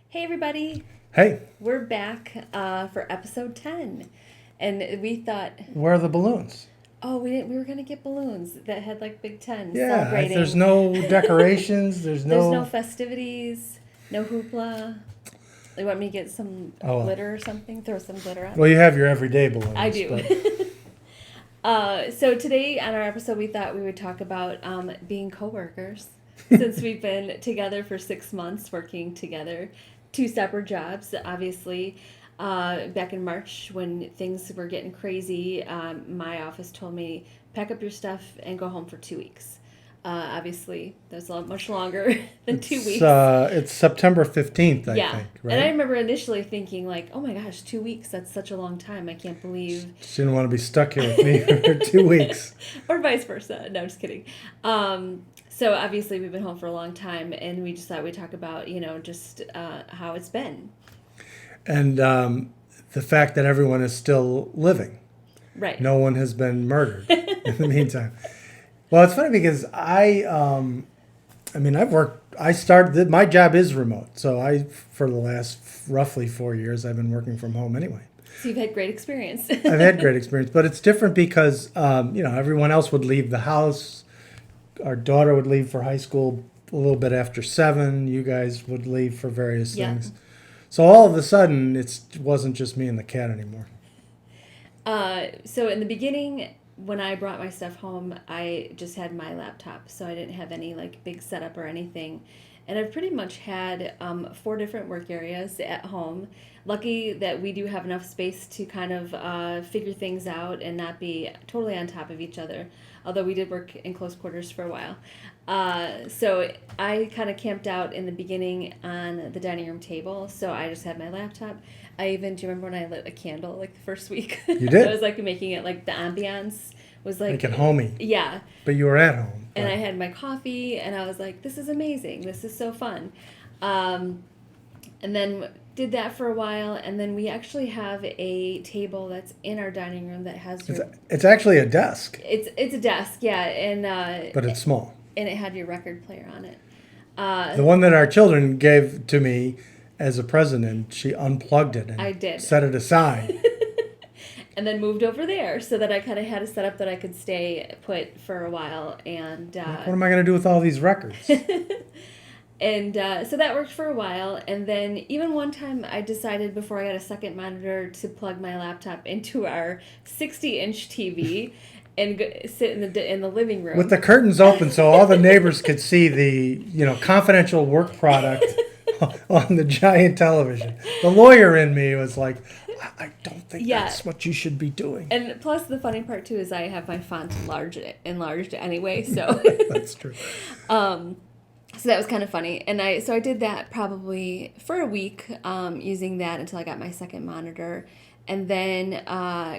Hey everybody, Hey, we're back for episode 10. And we thought, where are the balloons? oh, we were going to get balloons that had like Big 10 Yeah, there's celebrating. no decorations. There's There's no no. festivities, no hoopla. You want me to get some Oh, well. glitter or something? Throw some glitter on Well, it? you have your everyday I balloons, do. but So today on our episode, we thought we would talk about being coworkers. Since we've been together for 6 months, working together, two separate jobs. Obviously, back in March when things were getting crazy, my office told me pack up your stuff and go home for 2 weeks. Obviously, that was a lot much longer than two it's weeks. uh, it's September 15th, I Yeah, think, and I right? remember initially thinking like, "Oh my gosh, 2 weeks! That's such a long time. I can't believe." She didn't want to be stuck here with me for 2 weeks. Or vice versa. No, just kidding. So obviously we've been home for a long time, and we just thought we'd talk about just how it's been. And the fact that everyone is still living. Right. No one has been murdered in the meantime. Well, it's funny because I've worked. I started. My job is remote, so for the last roughly 4 years, I've been working from home anyway. So you've had great experience. I've had great experience, but it's different because everyone else would leave the house. Our daughter would leave for high school a little bit after 7. You guys would leave for various Yeah. things. So all of a sudden, it wasn't just me and the cat anymore. So in the beginning, when I brought my stuff home, I just had my laptop, so I didn't have any like big setup or anything. And I've pretty much had 4 different work areas at home. Lucky that we do have enough space to kind of figure things out and not be totally on top of each other. Although we did work in close quarters for a while. So I kind of camped out in the beginning on the dining room table. So I just had my laptop. Do you remember when I lit a candle like the first week? You I was did like making it like the ambiance was like, make it homey, yeah. but you were at home. And I But had my coffee and I was like, this is amazing. This is so fun. Um, and then did that for a while. And then we actually have a table that's in our dining room that has it's your, it's actually a desk, it's a desk, yeah. but it's small. And it had your record player on it. The one that our children gave to me as a present, and she unplugged it I and did. set it aside. And then moved over there so that I kind of had a setup that I could stay put for a while. What am I going to do with all these records? So that worked for a while. And then even one time I decided before I got a second monitor to plug my laptop into our 60-inch TV and sit in the living room. With the curtains open so all the neighbors could see the confidential work product on the giant television. The lawyer in me was like, I don't think Yeah. that's what you should be doing. And plus, the funny part too is I have my font enlarged anyway, so That's true. so that was kind of funny. And I did that probably for a week, using that until I got my second monitor. And then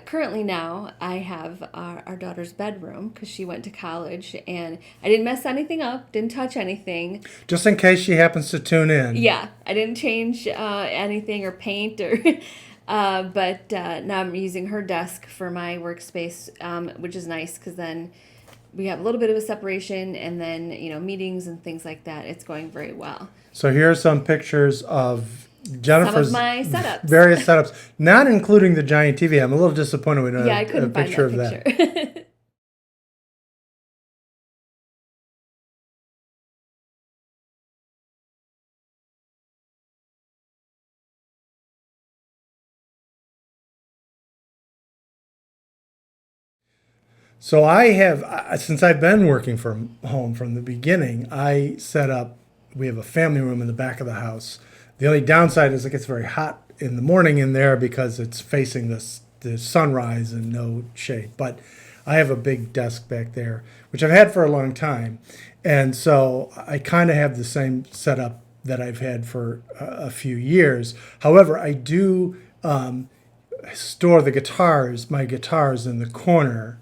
currently now I have our daughter's bedroom because she went to college, and I didn't mess anything up, didn't touch anything. Just in case she happens to tune in. Yeah, I didn't change anything or paint or. But now I'm using her desk for my workspace, which is nice because then we have a little bit of a separation, and then meetings and things like that. It's going very well. So here are some pictures of Some Jennifer's of my setups. various setups, not including the giant TV. I'm a little disappointed we don't Yeah, I have a couldn't find picture of that that. picture. So I have, since I've been working from home from the beginning, I set up, we have a family room in the back of the house. The only downside is it gets very hot in the morning in there because it's facing the sunrise and no shade. But I have a big desk back there, which I've had for a long time. And so I kind of have the same setup that I've had for a few years. However, I do store my guitars in the corner,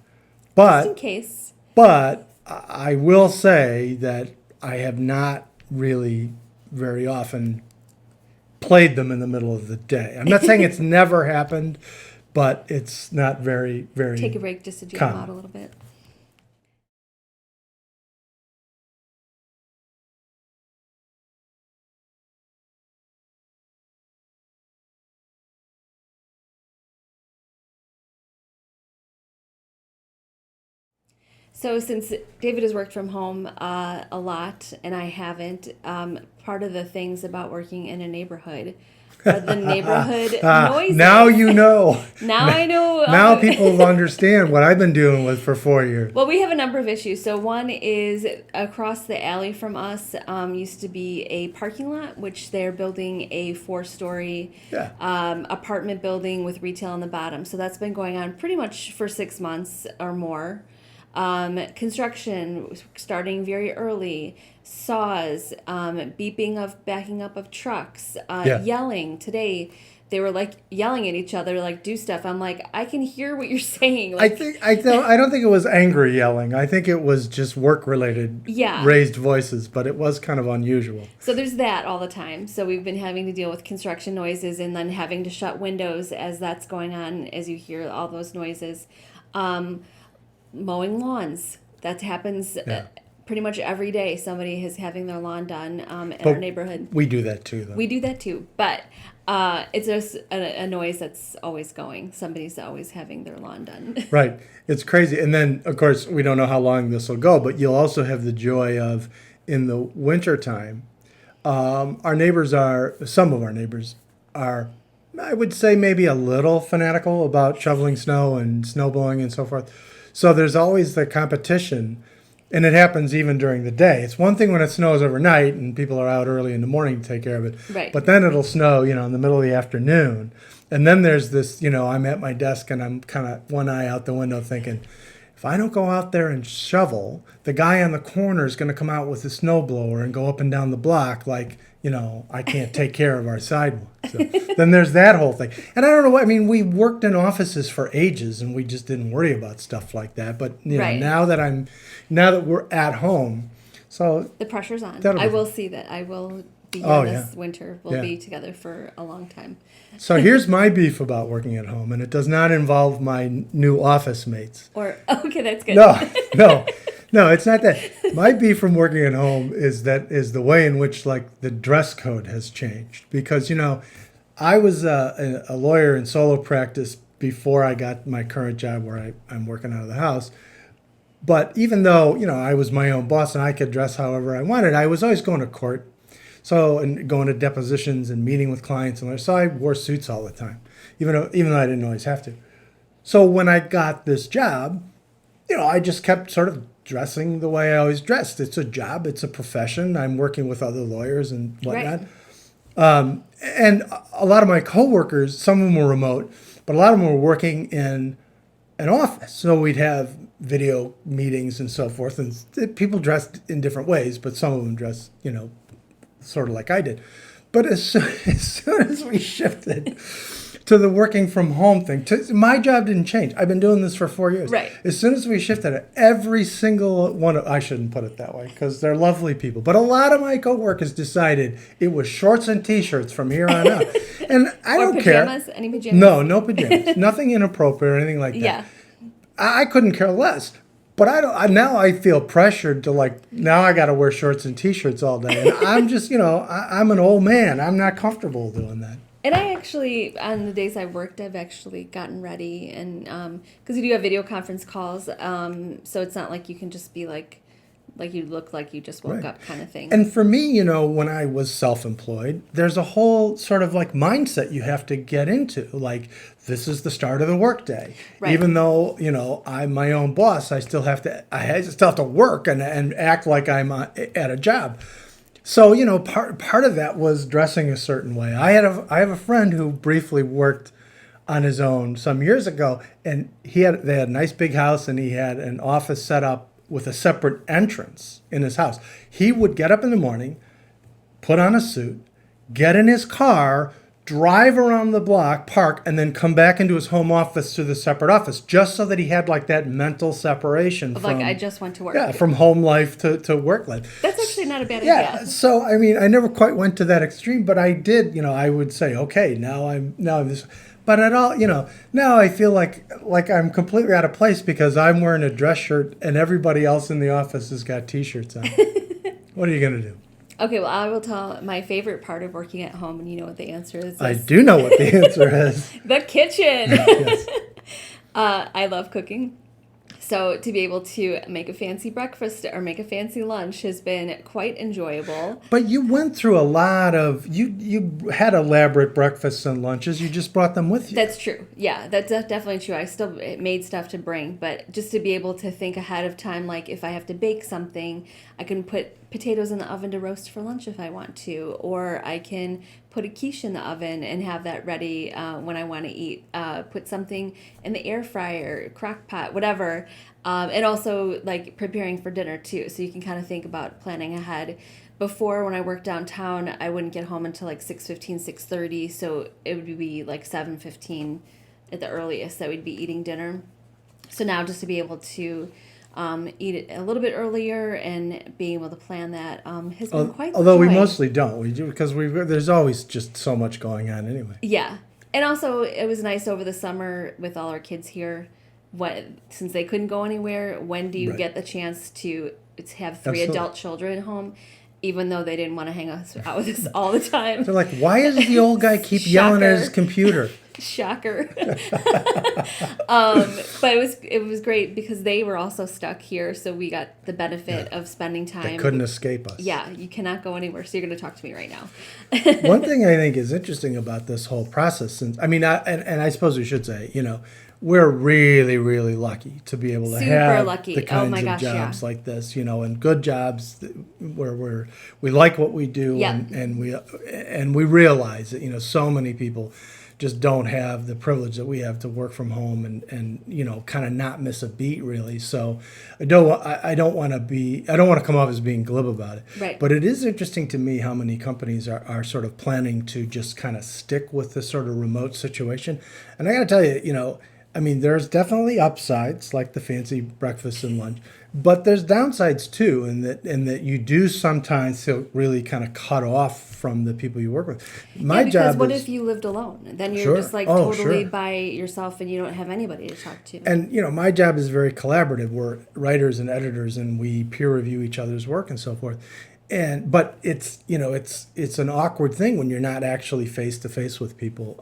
Just in but case. I will say that I have not really very often played them in the middle of the day. I'm not saying it's never happened, but it's not very, Take a very break just to jam out a common. little bit. So since David has worked from home a lot and I haven't, part of the things about working in a neighborhood are the neighborhood noises. Now you know. Now I know. Now people understand what I've been dealing with for 4 years. Well, we have a number of issues. So one is across the alley from us used to be a parking lot, which they're building a 4-story Yeah. apartment building with retail on the bottom. So that's been going on pretty much for 6 months or more. Construction starting very early, saws, beeping of backing up of trucks, yelling. Today they were like yelling at each other, like do stuff. I'm like, I can hear what you're saying. Like, I don't think it was angry yelling. I think it was just work related, raised voices, but it was kind of unusual. So there's that all the time. So we've been having to deal with construction noises and then having to shut windows as that's going on, as you hear all those noises. Mowing lawns. That happens pretty much every day. Somebody is having their lawn done in our neighborhood. We do that too, though. We do that too. But it's just a noise that's always going. Somebody's always having their lawn done. Right. It's crazy. And then, of course, we don't know how long this will go, but you'll also have the joy of, in the wintertime, some of our neighbors are, I would say, maybe a little fanatical about shoveling snow and snow blowing and so forth. So there's always the competition, and it happens even during the day. It's one thing when it snows overnight and people are out early in the morning to take care of it. Right. But then it'll snow, in the middle of the afternoon. And then there's this, I'm at my desk and I'm kind of one eye out the window thinking, if I don't go out there and shovel, the guy on the corner is going to come out with a snowblower and go up and down the block like, I can't take care of our sidewalk. So then there's that whole thing. And I don't know what, we worked in offices for ages and we just didn't worry about stuff like that. But, Right. now that we're at home, so The pressure's on. That'll be I will fun. see that. I will be here Oh, this winter. We'll Yeah. be together for a long time. So here's my beef about working at home, and it does not involve my new office mates. Okay, that's good. No, it's not that. My beef from working at home is the way in which the dress code has changed. Because I was a lawyer in solo practice before I got my current job where I'm working out of the house. But even though I was my own boss and I could dress however I wanted, I was always going to court. So, and going to depositions and meeting with clients, so I wore suits all the time, even though I didn't always have to. So when I got this job, I just kept sort of dressing the way I always dressed. It's a job, it's a profession. I'm working with other lawyers and whatnot. Right. And a lot of my coworkers, some of them were remote, but a lot of them were working in an office. So we'd have video meetings and so forth, and people dressed in different ways, but some of them dressed, sort of like I did. But as soon as we shifted to the working from home thing, my job didn't change. I've been doing this for 4 years. Right. As soon as we shifted, every single one I shouldn't put it that way because they're lovely people, but a lot of my coworkers decided it was shorts and T-shirts from here on out. And I don't pajamas? care. Any pajamas? No pajamas. Nothing inappropriate or anything like that. Yeah. I couldn't care less. But now I feel pressured to now I got to wear shorts and T-shirts all day. And I'm just, I'm an old man. I'm not comfortable doing that. And I actually, on the days I've worked, I've actually gotten ready. And because you do have video conference calls, so it's not like you can just be like you look like you just woke up kind of thing. And for me, when I was self-employed, there's a whole sort of mindset you have to get into. This is the start of the workday. Right. Even though, I'm my own boss, I still have to work and act like I'm at a job. So, part of that was dressing a certain way. I have a friend who briefly worked on his own some years ago, and they had a nice big house, and he had an office set up with a separate entrance in his house. He would get up in the morning, put on a suit, get in his car, drive around the block, park, and then come back into his home office to the separate office, just so that he had that mental separation from I just went to work. Yeah, from home life to work life. That's actually not a bad Yeah, idea. so I never quite went to that extreme, but I did. I would say, okay, now I'm this. But now I feel like I'm completely out of place because I'm wearing a dress shirt and everybody else in the office has got T-shirts on. What are you going to do? Okay, well, I will tell my favorite part of working at home, and you know what the answer is. I do know what the answer is. The kitchen. Yes. I love cooking. So to be able to make a fancy breakfast or make a fancy lunch has been quite enjoyable. But you went through a lot of you had elaborate breakfasts and lunches. You just brought them with you. That's true. Yeah, that's definitely true. I still made stuff to bring, but just to be able to think ahead of time, like if I have to bake something, I can put potatoes in the oven to roast for lunch if I want to, or I can put a quiche in the oven and have that ready when I want to eat. Put something in the air fryer, crock pot, whatever. And also like preparing for dinner too. So you can kind of think about planning ahead. Before, when I worked downtown, I wouldn't get home until like 6:15, 6:30. So it would be like 7:15 at the earliest that we'd be eating dinner. So now just to be able to eat it a little bit earlier and being able to plan that has been quite the Although we joy. mostly don't, we do because there's always just so much going on anyway. Yeah. And also, it was nice over the summer with all our kids here. Since they couldn't go anywhere, when do you Right. get the chance to have three Absolutely. adult children home, even though they didn't want to hang out with us all the time? They're like, why does the old guy keep yelling at his Shocker. computer? Shocker. But it was great because they were also stuck here, so we got the benefit of spending They time. couldn't escape us. Yeah, you cannot go anywhere, so you're going to talk to me right now. One thing I think is interesting about this whole process, since I mean, and I suppose we should say, we're really, really lucky to be able to Super have lucky. the Oh kinds my of gosh, jobs yeah. like this, and good jobs where we like what we do, Yeah. and we realize that so many people just don't have the privilege that we have to work from home and kind of not miss a beat really. So I don't want to come off as being glib about it. Right. But it is interesting to me how many companies are sort of planning to just kind of stick with this sort of remote situation. And I got to tell you, I mean, there's definitely upsides like the fancy breakfast and lunch, but there's downsides too, in that you do sometimes feel really kind of cut off from the people you work with. My Because job what is, if you lived alone? Then you're Sure. just like Oh, totally sure. by yourself and you don't have anybody to talk to. and my job is very collaborative. We're writers and editors, and we peer review each other's work and so forth. But it's it's an awkward thing when you're not actually face to face with people.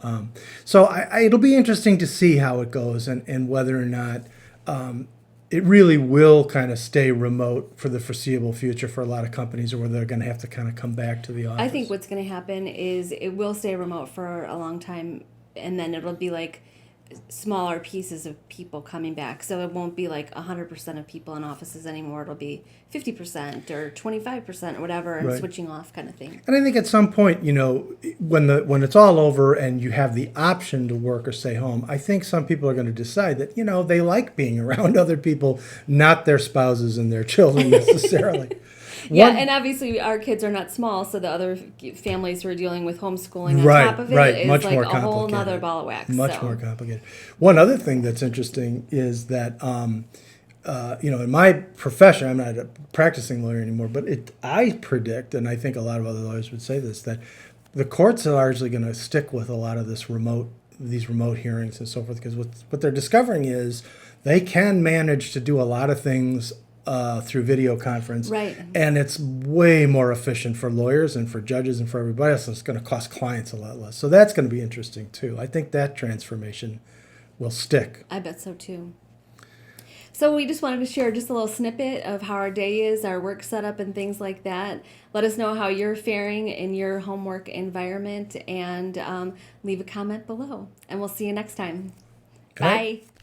So it'll be interesting to see how it goes and whether or not it really will kind of stay remote for the foreseeable future for a lot of companies, or whether they're going to have to kind of come back to the office. I think what's going to happen is it will stay remote for a long time, and then it'll be like smaller pieces of people coming back. So it won't be like 100% of people in offices anymore. It'll be 50% or 25% or whatever, and Right. switching off kind of thing. And I think at some point, when it's all over and you have the option to work or stay home, I think some people are going to decide that they like being around other people, not their spouses and their children necessarily. Yeah, One- and obviously our kids are not small, so the other families who are dealing with homeschooling on Right, top of it right, is much like more a whole complicated. nother ball of wax. Much so. more complicated. One other thing that's interesting is that, in my profession, I'm not a practicing lawyer anymore, but I predict, and I think a lot of other lawyers would say this, that the courts are largely going to stick with a lot of these remote hearings and so forth, because what they're discovering is they can manage to do a lot of things through video conference. Right. And it's way more efficient for lawyers and for judges and for everybody else. It's going to cost clients a lot less. So that's going to be interesting too. I think that transformation will stick. I bet so too. So we just wanted to share just a little snippet of how our day is, our work setup, and things like that. Let us know how you're faring in your homework environment, and leave a comment below. And we'll see you next time. Okay. Bye.